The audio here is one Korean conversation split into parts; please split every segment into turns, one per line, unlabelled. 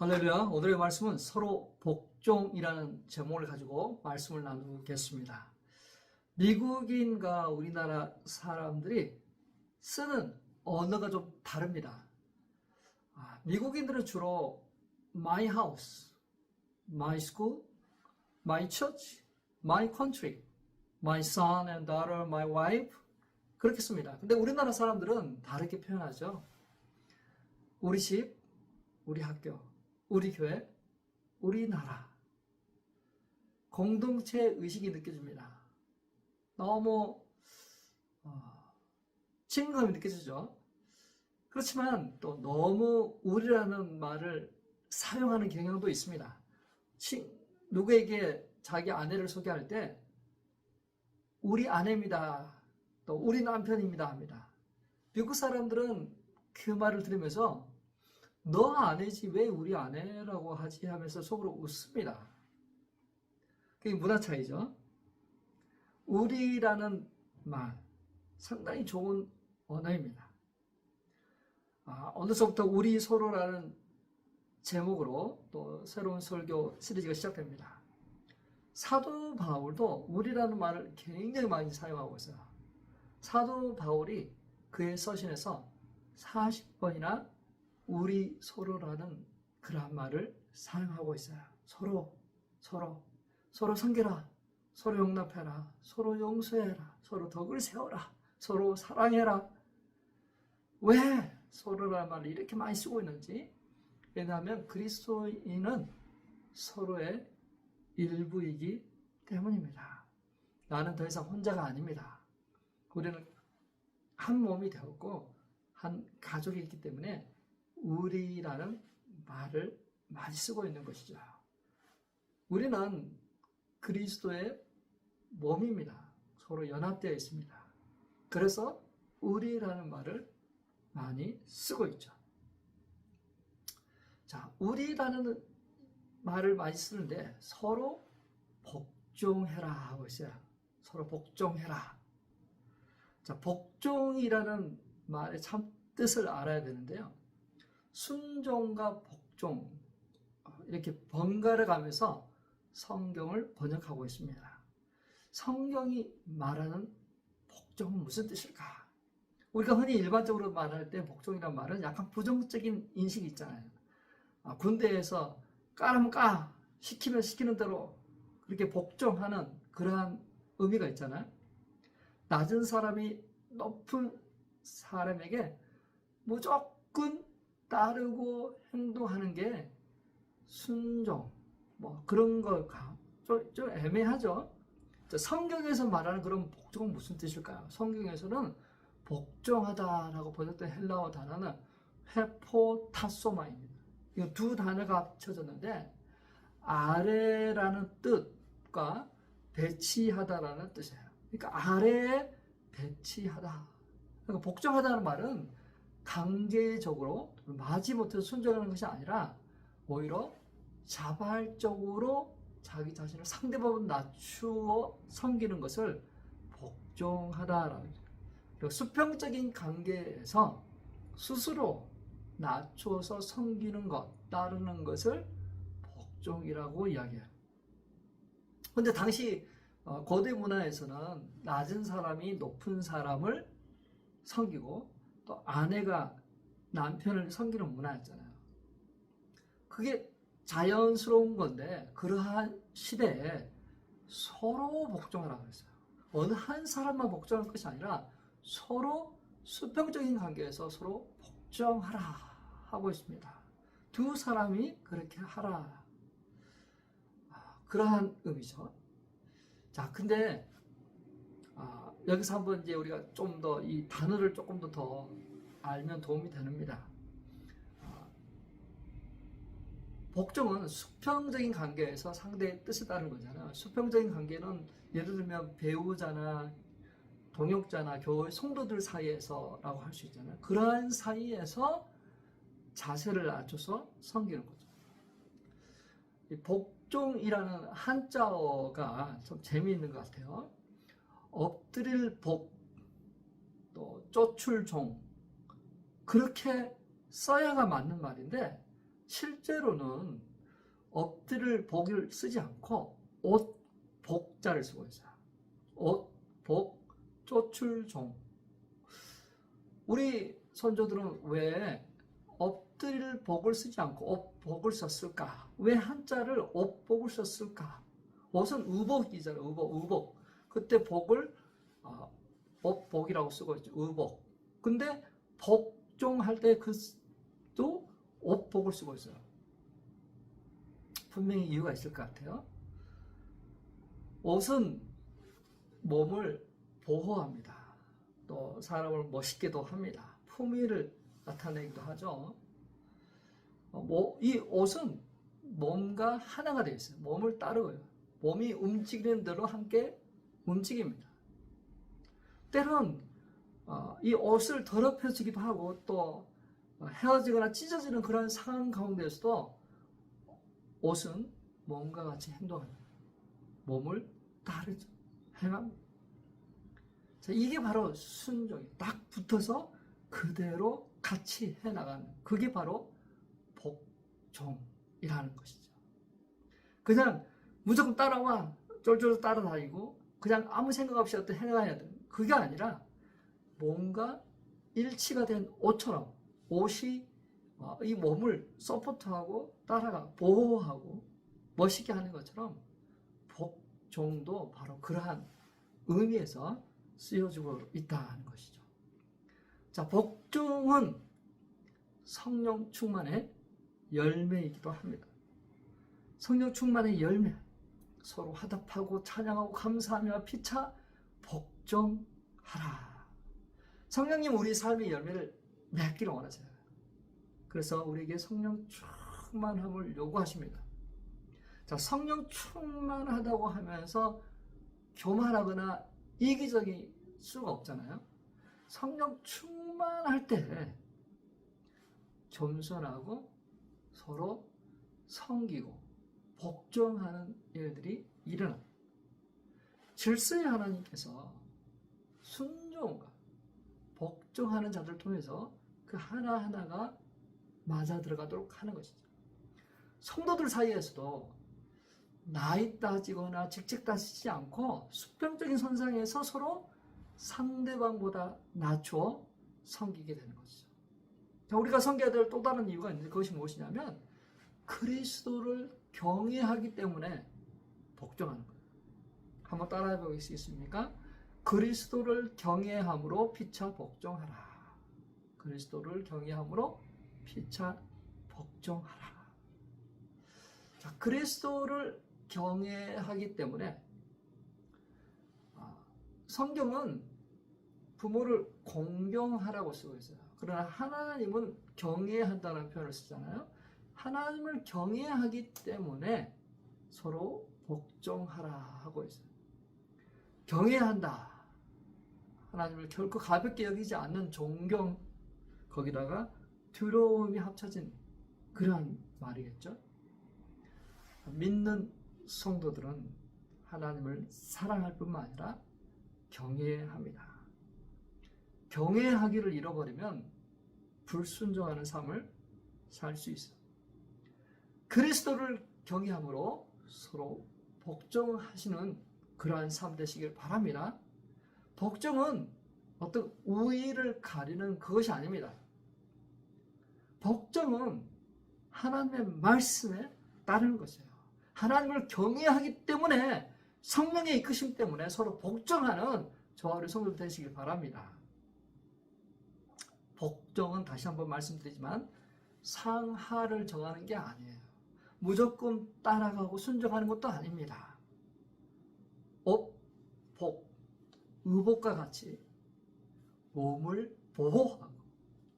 할렐루야. 오늘의 말씀은 서로 복종이라는 제목을 가지고 말씀을 나누겠습니다. 미국인과 우리나라 사람들이 쓰는 언어가 좀 다릅니다. 미국인들은 주로 my house, my school, my church, my country, my son and daughter, my wife 그렇게 씁니다. 근데 우리나라 사람들은 다르게 표현하죠. 우리 집, 우리 학교, 우리 교회, 우리나라. 공동체 의식이 느껴집니다. 너무 친근감이 느껴지죠. 그렇지만 또 너무 우리라는 말을 사용하는 경향도 있습니다. 누구에게 자기 아내를 소개할 때 우리 아내입니다. 또 우리 남편입니다 합니다. 미국 사람들은 그 말을 들으면서 너 아내지 왜 우리 아내라고 하지 하면서 속으로 웃습니다. 그게 문화 차이죠. 우리라는 말 상당히 좋은 언어입니다. 어느새부터 우리 서로라는 제목으로 또 새로운 설교 시리즈가 시작됩니다. 사도 바울도 우리라는 말을 굉장히 많이 사용하고 있어요. 사도 바울이 그의 서신에서 40번이나 우리 서로라는 그러한 말을 사용하고 있어요. 서로 섬겨라, 서로 용납해라, 서로 용서해라, 서로 덕을 세워라, 서로 사랑해라. 왜 서로라는 말을 이렇게 많이 쓰고 있는지, 왜냐하면 그리스도인은 서로의 일부이기 때문입니다. 나는 더 이상 혼자가 아닙니다. 우리는 한 몸이 되었고 한 가족이 있기 때문에 우리라는 말을 많이 쓰고 있는 것이죠. 우리는 그리스도의 몸입니다. 서로 연합되어 있습니다. 그래서 우리라는 말을 많이 쓰고 있죠. 자, 우리라는 말을 많이 쓰는데 서로 복종해라 하고 있어요. 서로 복종해라. 자, 복종이라는 말의 참 뜻을 알아야 되는데요. 순종과 복종 이렇게 번갈아 가면서 성경을 번역하고 있습니다. 성경이 말하는 복종은 무슨 뜻일까? 우리가 흔히 일반적으로 말할 때 복종이란 말은 약간 부정적인 인식이 있잖아요. 군대에서 까라면 까, 시키면 시키는 대로 그렇게 복종하는 그러한 의미가 있잖아요. 낮은 사람이 높은 사람에게 무조건 따르고 행동하는 게 순종, 그런 걸까? 좀 애매하죠? 성경에서 말하는 그런 복종은 무슨 뜻일까요? 성경에서는 복종하다라고 번역된 헬라어 단어는 헤포타소마입니다. 이 두 단어가 합쳐졌는데 아래라는 뜻과 배치하다라는 뜻이에요. 그러니까 아래에 배치하다. 그러니까 복종하다는 말은 강제적으로 마지못해서 순종하는 것이 아니라 오히려 자발적으로 자기 자신을 상대방보다 낮추어 섬기는 것을 복종하다라는 거죠. 그리고 수평적인 관계에서 스스로 낮춰서 섬기는 것, 따르는 것을 복종이라고 이야기해요. 그런데 당시 고대 문화에서는 낮은 사람이 높은 사람을 섬기고 또 아내가 남편을 섬기는 문화였잖아요. 그게 자연스러운 건데 그러한 시대에 서로 복종하라고 했어요. 어느 한 사람만 복종할 것이 아니라 서로 수평적인 관계에서 서로 복종하라 하고 있습니다. 두 사람이 그렇게 하라. 그러한 의미죠. 자, 근데 여기서 한번 이제 우리가 좀 더 이 단어를 조금 더 알면 도움이 됩니다. 복종은 수평적인 관계에서 상대의 뜻을 따르는 거잖아요. 수평적인 관계는 예를 들면 배우자나 동역자나 교회 성도들 사이에서라고 할 수 있잖아요. 그러한 사이에서 자세를 낮춰서 섬기는 거죠. 이 복종이라는 한자어가 좀 재미있는 것 같아요. 엎드릴 복, 또 쫓을 종, 그렇게 써야가 맞는 말인데 실제로는 엎드릴 복을 쓰지 않고 옷, 복자를 쓰고 있어요. 옷, 복, 쪼출종. 우리 선조들은 왜 엎드릴 복을 쓰지 않고 옷복을 썼을까? 왜 한자를 옷복을 썼을까? 옷은 의복이잖아요. 의복. 그때 복을 옷복이라고 쓰고 있죠. 의복. 근데 복종할 때 그도 옷복을 쓰고 있어요. 분명히 이유가 있을 것 같아요. 옷은 몸을 보호합니다. 또 사람을 멋있게도 합니다. 품위를 나타내기도 하죠. 이 옷은 몸과 하나가 되어 있어요. 몸을 따르고요. 몸이 움직이는 대로 함께 움직입니다. 때론 이 옷을 더럽혀지기도 하고 또 헤어지거나 찢어지는 그런 상황 가운데서도 옷은 몸과 같이 행동합니다. 몸을 따르죠. 행합니다. 자, 이게 바로 순종이 딱 붙어서 그대로 같이 해나가는 그게 바로 복종이라는 것이죠. 그냥 무조건 따라와 쫄쫄 따라다니고 그냥 아무 생각 없이 어떤 해나가야 되는 그게 아니라 뭔가 일치가 된 옷처럼 옷이 이 몸을 서포트하고 따라가 보호하고 멋있게 하는 것처럼 복종도 바로 그러한 의미에서 쓰여지고 있다는 것이죠. 자, 복종은 성령 충만의 열매이기도 합니다. 성령 충만의 열매, 서로 화답하고 찬양하고 감사하며 피차 복종하라. 성령님 우리 삶의 열매를 맺기를 원하세요. 그래서 우리에게 성령 충만함을 요구하십니다. 자, 성령 충만하다고 하면서 교만하거나 이기적일 수가 없잖아요. 성령 충만할 때 겸손하고 서로 섬기고 복종하는 일들이 일어납니다. 질서의 하나님께서 순종과 복종하는 자들을 통해서 그 하나하나가 맞아 들어가도록 하는 것이죠. 성도들 사이에서도 나이 따지거나 직책 따지지 않고 수평적인 선상에서 서로 상대방보다 낮춰 섬기게 되는 것이죠. 우리가 섬겨야 될 또 다른 이유가 있는데 그것이 무엇이냐면 그리스도를 경외하기 때문에 복종하는 거예요. 한번 따라해 보시겠습니까? 그리스도를 경외함으로 피차 복종하라. 그리스도를 경외함으로 피차 복종하라. 자, 그리스도를 경외하기 때문에 성경은 부모를 공경하라고 쓰고 있어요. 그러나 하나님은 경외한다는 표현을 쓰잖아요. 하나님을 경외하기 때문에 서로 복종하라 하고 있어요. 경외한다. 하나님을 결코 가볍게 여기지 않는 존경, 거기다가 두려움이 합쳐진 그러한 말이겠죠. 믿는 성도들은 하나님을 사랑할 뿐만 아니라 경외합니다. 경외하기를 잃어버리면 불순종하는 삶을 살 수 있어요. 그리스도를 경외함으로 서로 복종하시는 그러한 삶 되시길 바랍니다. 복종은 어떤 우위를 가리는 그것이 아닙니다. 복종은 하나님의 말씀에 따르는 것이에요. 하나님을 경외하기 때문에 성령의 이끄심 때문에 서로 복종하는 저와 우리 성도 되시길 바랍니다. 복종은 다시 한번 말씀드리지만 상하를 정하는 게 아니에요. 무조건 따라가고 순종하는 것도 아닙니다. 옷, 복, 의복과 같이 몸을 보호하고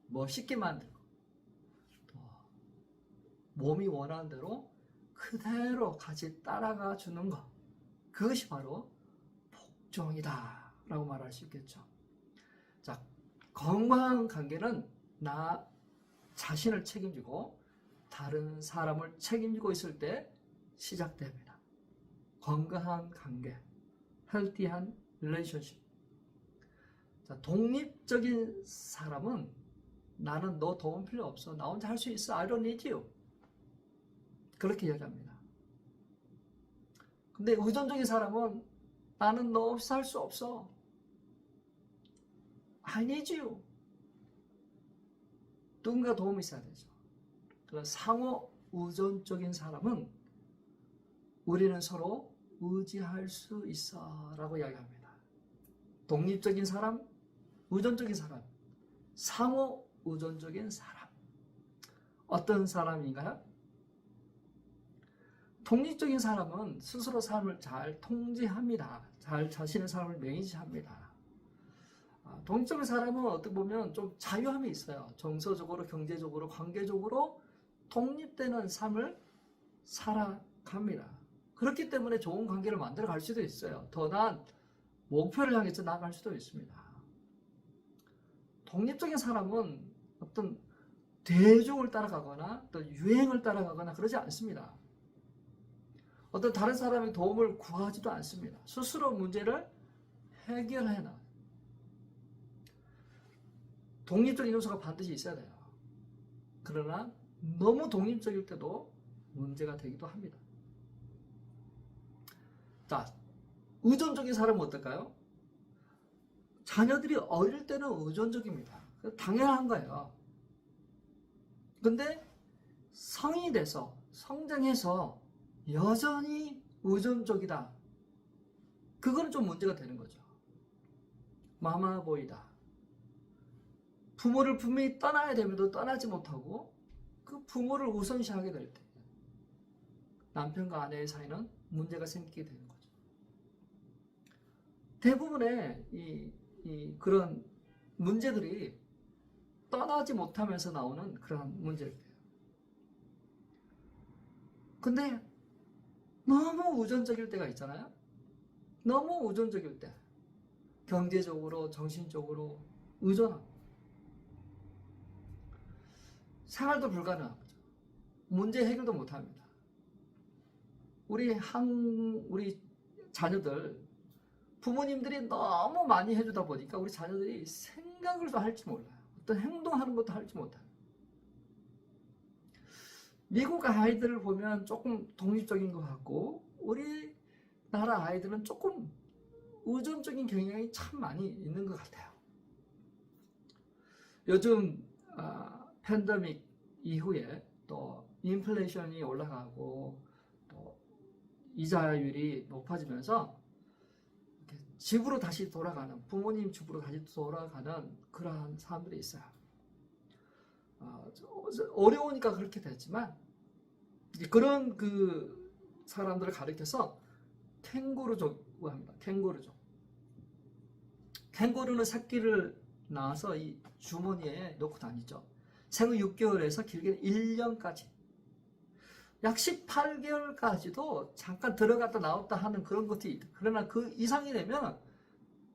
멋있게 만들고 또 몸이 원하는 대로 그대로 같이 따라가 주는 것, 그것이 바로 복종이다 라고 말할 수 있겠죠. 자, 건강한 관계는 나 자신을 책임지고 다른 사람을 책임지고 있을 때 시작됩니다. 건강한 관계, 헬티한 릴레이션십. 자, 독립적인 사람은 나는 너 도움 필요 없어. 나 혼자 할 수 있어. I don't need you. 그렇게 이야기합니다. 근데 의존적인 사람은 나는 너 없이 살 수 없어. I need you. 누군가 도움이 있어야 되죠. 그런 상호 의존적인 사람은 우리는 서로 의지할 수 있어 라고 이야기합니다. 독립적인 사람, 의존적인 사람, 상호 의존적인 사람. 어떤 사람인가요? 독립적인 사람은 스스로 삶을 잘 통제합니다. 잘 자신의 삶을 매니지합니다. 독립적인 사람은 어떻게 보면 좀 자유함이 있어요. 정서적으로, 경제적으로, 관계적으로 독립되는 삶을 살아갑니다. 그렇기 때문에 좋은 관계를 만들어 갈 수도 있어요. 더 나은 목표를 향해서 나아갈 수도 있습니다. 독립적인 사람은 어떤 대중을 따라가거나 또 유행을 따라가거나 그러지 않습니다. 어떤 다른 사람의 도움을 구하지도 않습니다. 스스로 문제를 해결해 나가요. 독립적인 요소가 반드시 있어야 돼요. 그러나 너무 독립적일 때도 문제가 되기도 합니다. 자, 의존적인 사람은 어떨까요? 자녀들이 어릴 때는 의존적입니다. 당연한 거예요. 근데 성인이 돼서 성장해서 여전히 의존적이다. 그거는 좀 문제가 되는 거죠. 마마보이다. 부모를 분명히 떠나야 되면도 떠나지 못하고 그 부모를 우선시하게 될 때 남편과 아내의 사이는 문제가 생기게 되는 거죠. 대부분의 그런 문제들이 떠나지 못하면서 나오는 그런 문제예요. 근데 너무 의존적일 때가 있잖아요. 너무 의존적일 때 경제적으로, 정신적으로 의존하고 생활도 불가능한 거죠. 문제 해결도 못합니다. 우리 자녀들 부모님들이 너무 많이 해주다 보니까 우리 자녀들이 생각을 할지 몰라요. 어떤 행동하는 것도 할지 못해요. 미국 아이들을 보면 조금 독립적인 것 같고 우리나라 아이들은 조금 의존적인 경향이 참 많이 있는 것 같아요. 요즘 팬데믹 이후에 또 인플레이션이 올라가고 또 이자율이 높아지면서 집으로 다시 돌아가는, 부모님 집으로 다시 돌아가는 그러한 사람들이 있어요. 어려우니까 그렇게 됐지만 그런 그 사람들을 가리켜서 캥거루족이라고 합니다. 캥거루족. 캥거루는 새끼를 낳아서 이 주머니에 넣고 다니죠. 생후 6개월에서 길게는 1년까지 약 18개월까지도 잠깐 들어갔다 나왔다 하는 그런 것이 있다. 그러나 그 이상이 되면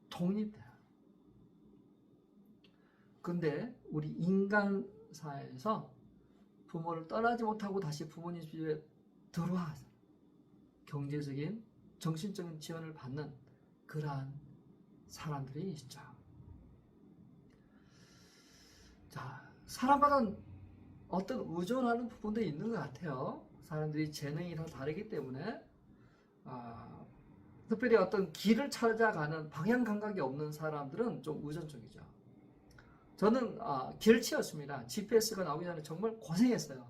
독립돼요. 근데 우리 인간 사회에서 부모를 떠나지 못하고 다시 부모님 집에 들어와서 경제적인, 정신적인 지원을 받는 그러한 사람들이 있죠. 자, 사람마다 어떤 의존하는 부분도 있는 것 같아요. 사람들이 재능이 다 다르기 때문에 특별히 어떤 길을 찾아가는 방향 감각이 없는 사람들은 좀 의존적이죠. 저는 길치였습니다. GPS가 나오기 전에 정말 고생했어요.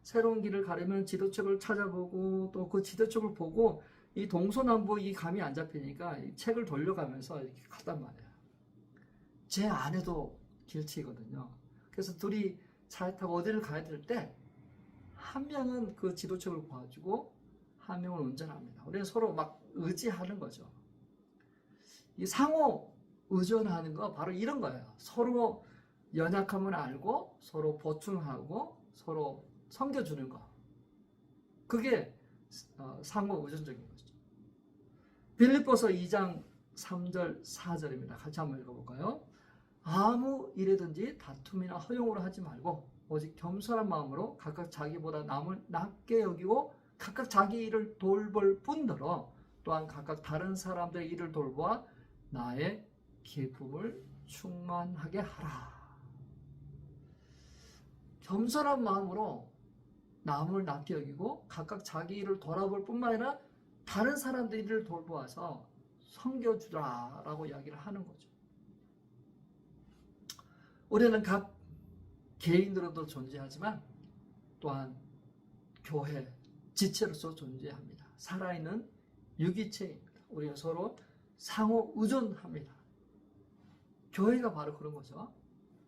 새로운 길을 가려면 지도책을 찾아보고 또 그 지도책을 보고 이 동서남북 이 감이 안 잡히니까 이 책을 돌려가면서 이렇게 갔단 말이에요. 제 아내도 길치거든요. 그래서 둘이 차에 타고 어디를 가야 될 때 한 명은 그 지도책을 봐주고 한 명은 운전합니다. 우리는 서로 막 의지하는 거죠. 이 상호 의존하는 거 바로 이런 거예요. 서로 연약함을 알고 서로 보충하고 서로 섬겨주는 거. 그게 상호 의존적인 거죠. 빌립보서 2장 3절 4절입니다. 같이 한번 읽어볼까요? 아무 일에든지 다툼이나 허용으로 하지 말고 오직 겸손한 마음으로 각각 자기보다 남을 낮게 여기고 각각 자기 일을 돌볼 뿐더러 또한 각각 다른 사람들의 일을 돌보아 나의 기쁨을 충만하게 하라. 겸손한 마음으로 남을 낫게 여기고 각각 자기 일을 돌아볼 뿐만 아니라 다른 사람들 일을 돌보아서 섬겨주라라고 이야기를 하는 거죠. 우리는 각 개인으로도 존재하지만 또한 교회 지체로서 존재합니다. 살아있는 유기체입니다. 우리가 서로 상호 의존합니다. 교회가 바로 그런 거죠.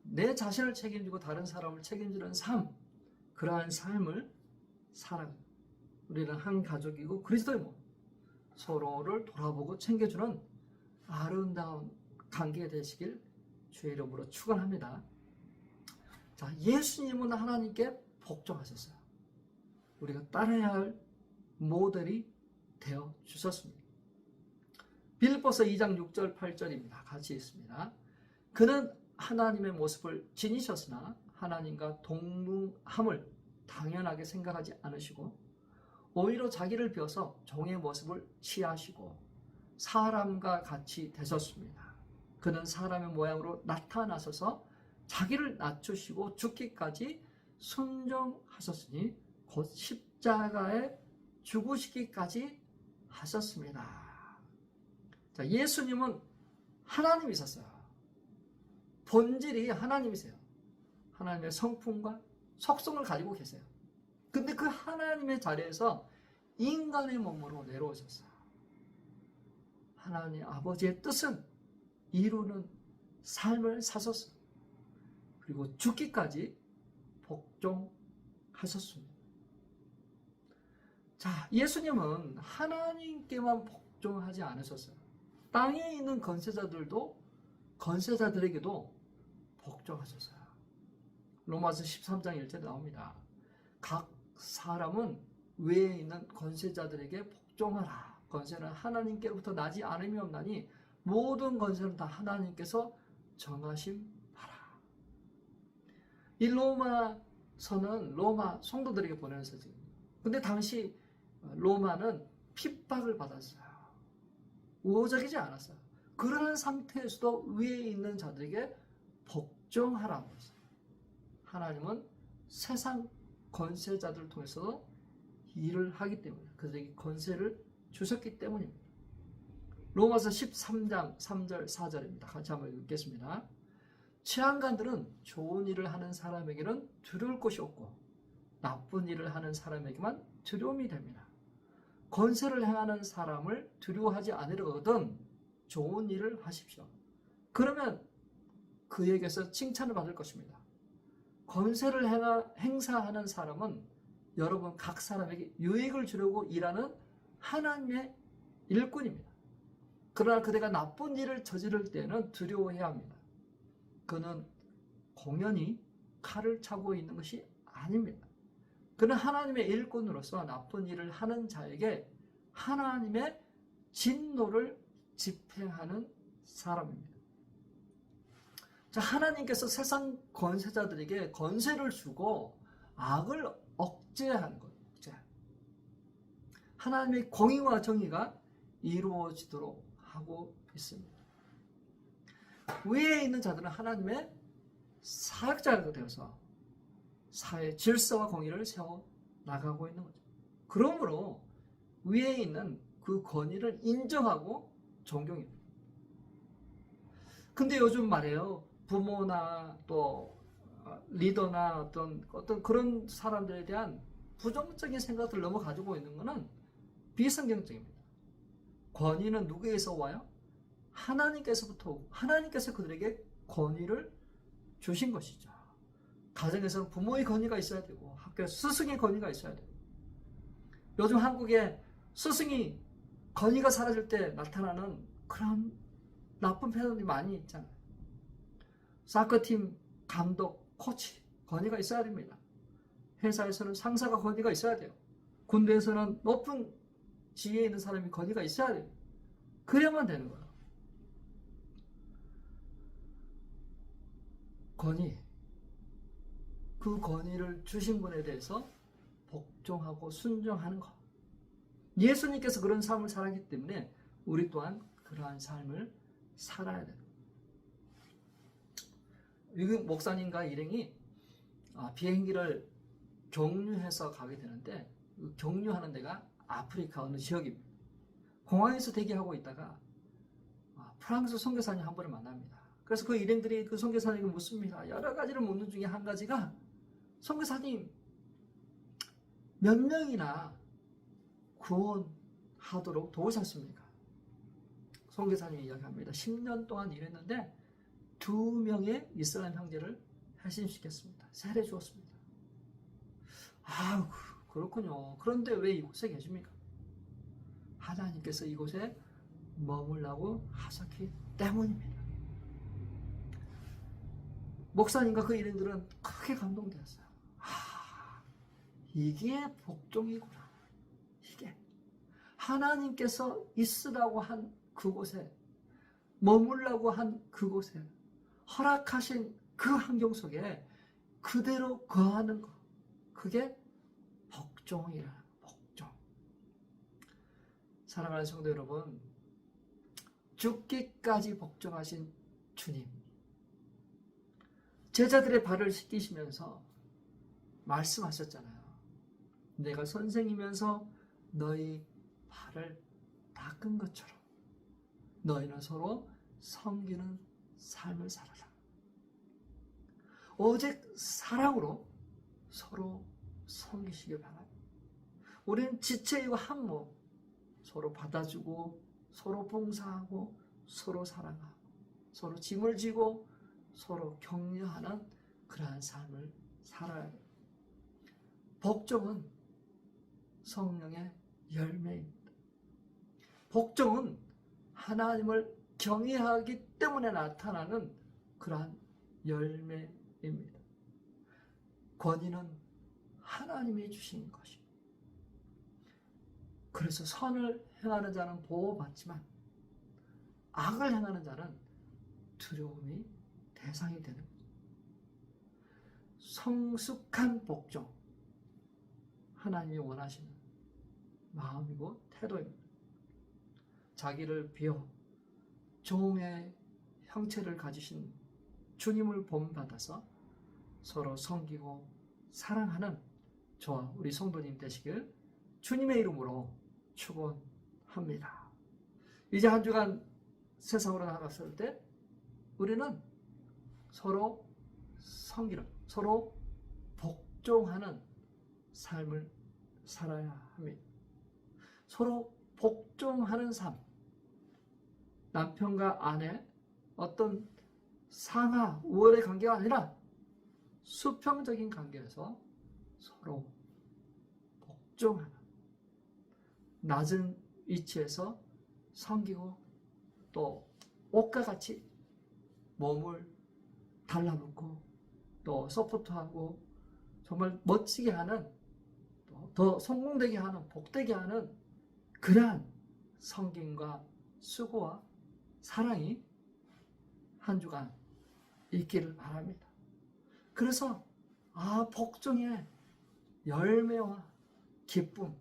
내 자신을 책임지고 다른 사람을 책임지는 삶, 그러한 삶을 살아갑니다. 우리는 한 가족이고 그리스도의 몸, 서로를 돌아보고 챙겨주는 아름다운 관계 되시길 주의 이름으로 축원합니다. 자, 예수님은 하나님께 복종하셨어요. 우리가 따라야 할 모델이 되어 주셨습니다. 빌립보서 2장 6절 8절입니다. 같이 읽습니다. 그는 하나님의 모습을 지니셨으나 하나님과 동등함을 당연하게 생각하지 않으시고 오히려 자기를 비워서 종의 모습을 취하시고 사람과 같이 되셨습니다. 그는 사람의 모양으로 나타나셔서 자기를 낮추시고 죽기까지 순종하셨으니 곧 십자가에 죽으시기까지 하셨습니다. 자, 예수님은 하나님이셨어요. 본질이 하나님이세요. 하나님의 성품과 속성을 가지고 계세요. 근데 그 하나님의 자리에서 인간의 몸으로 내려오셨어요. 하나님 아버지의 뜻은 이루는 삶을 사셨어요. 그리고 죽기까지 복종하셨습니다. 자, 예수님은 하나님께만 복종하지 않으셨어요. 땅에 있는 건세자들에게도 복종하셨어요. 로마서 13장 1절에 나옵니다. 각 사람은 외에 있는 건세자들에게 복종하라. 건세는 하나님께로부터 나지 않음이 없나니 모든 건세는 다 하나님께서 정하심 바라. 이 로마서는 로마 성도들에게 보내는 서적입니다. 근데 당시 로마는 핍박을 받았어요. 우호적이지 않았어요. 그러한 상태에서도 위에 있는 자들에게 복종하라고 했어요. 하나님은 세상 건세자들을 통해서 일을 하기 때문에 그들에게 건세를 주셨기 때문입니다. 로마서 13장 3절 4절입니다. 같이 한번 읽겠습니다. 최한간들은 좋은 일을 하는 사람에게는 두려울 것이 없고 나쁜 일을 하는 사람에게만 두려움이 됩니다. 건세를 행하는 사람을 두려워하지 않으려거든 좋은 일을 하십시오. 그러면 그에게서 칭찬을 받을 것입니다. 건세를 행사하는 사람은 여러분 각 사람에게 유익을 주려고 일하는 하나님의 일꾼입니다. 그러나 그대가 나쁜 일을 저지를 때는 두려워해야 합니다. 그는 공연히 칼을 차고 있는 것이 아닙니다. 그는 하나님의 일꾼으로서 나쁜 일을 하는 자에게 하나님의 진노를 집행하는 사람입니다. 자, 하나님께서 세상 건세자들에게 건세를 주고 악을 억제하는 것. 하나님의 공의와 정의가 이루어지도록 하고 있습니다. 위에 있는 자들은 하나님의 사역자가 되어서 사회 질서와 공의를 세워 나가고 있는 거죠. 그러므로 위에 있는 그 권위를 인정하고 존경합니다. 근데 요즘 말이에요. 부모나 또 리더나 어떤 그런 사람들에 대한 부정적인 생각들을 너무 가지고 있는 것은 비성경적입니다. 권위는 누구에게서 와요? 하나님께서부터 오고 하나님께서 그들에게 권위를 주신 것이죠. 가정에서는 부모의 권위가 있어야 되고 학교에서 스승의 권위가 있어야 되고 요즘 한국에 스승이 권위가 사라질 때 나타나는 그런 나쁜 패턴이 많이 있잖아요. 사커팀 감독, 코치 권위가 있어야 됩니다. 회사에서는 상사가 권위가 있어야 돼요. 군대에서는 높은 지위에 있는 사람이 권위가 있어야 돼요. 그래야만 되는 거예요. 권위, 그 권위를 주신 분에 대해서 복종하고 순종하는 것. 예수님께서 그런 삶을 살았기 때문에 우리 또한 그러한 삶을 살아야 돼요. 미국 목사님과 일행이 비행기를 경유해서 가게 되는데 그 경유하는 데가 아프리카 어느 지역입니다. 공항에서 대기하고 있다가 프랑스 선교사님 한 분을 만납니다. 그래서 그 일행들이 그 선교사님에게 묻습니다. 여러 가지를 묻는 중에 한 가지가 선교사님 몇 명이나 구원하도록 도우셨습니까? 선교사님이 이야기합니다. 10년 동안 일했는데 2명의 이슬람 형제를 회심시켰습니다. 세례 주었습니다. 아, 그렇군요. 그런데 왜 이곳에 계십니까? 하나님께서 이곳에 머물라고 하셨기 때문입니다. 목사님과 그 일행들은 크게 감동되었어요. 이게 복종이구나. 이게 하나님께서 있으라고 한 그곳에, 머물라고 한 그곳에, 허락하신 그 환경 속에 그대로 거하는 것, 그게 복종이라. 복종. 사랑하는 성도 여러분, 죽기까지 복종하신 주님, 제자들의 발을 씻기시면서 말씀하셨잖아요. 내가 선생이면서 너희 발을 닦은 것처럼 너희는 서로 섬기는 삶을 살아라. 오직 사랑으로 서로 섬기시길 바랍니다. 우리는 지체이고 한 몸, 서로 받아주고 서로 봉사하고 서로 사랑하고 서로 짐을 지고 서로 격려하는 그러한 삶을 살아야 합니다. 복종은 성령의 열매입니다. 복종은 하나님을 경외하기 때문에 나타나는 그러한 열매입니다. 권위는 하나님이 주신 것입니다. 그래서 선을 행하는 자는 보호받지만 악을 행하는 자는 두려움이 대상이 되는 거죠. 성숙한 복종, 하나님이 원하시는 마음이고 태도입니다. 자기를 비워 종의 형체를 가지신 주님을 본받아서 서로 섬기고 사랑하는 저와 우리 성도님 되시길 주님의 이름으로 축원합니다. 이제 한 주간 세상으로 나갔을 때 우리는 서로 섬기는, 서로 복종하는 삶을 살아야 합니다. 서로 복종하는 삶, 남편과 아내 어떤 상하, 우월의 관계가 아니라 수평적인 관계에서 서로 복종하는, 낮은 위치에서 섬기고 또 옷과 같이 몸을 달라붙고 또 서포트하고 정말 멋지게 하는, 더 성공되게 하는, 복되게 하는 그러한 섬김과 수고와 사랑이 한 주간 있기를 바랍니다. 그래서 복종의 열매와 기쁨,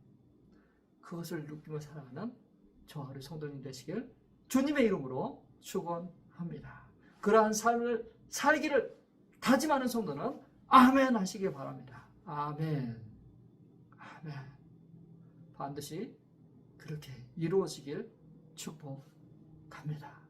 그것을 느끼며 살아가는 저와 우리 성도님 되시길 주님의 이름으로 축원합니다. 그러한 삶을 살기를 다짐하는 성도는 아멘 하시기 바랍니다. 아멘. 아멘. 반드시 그렇게 이루어지길 축복합니다.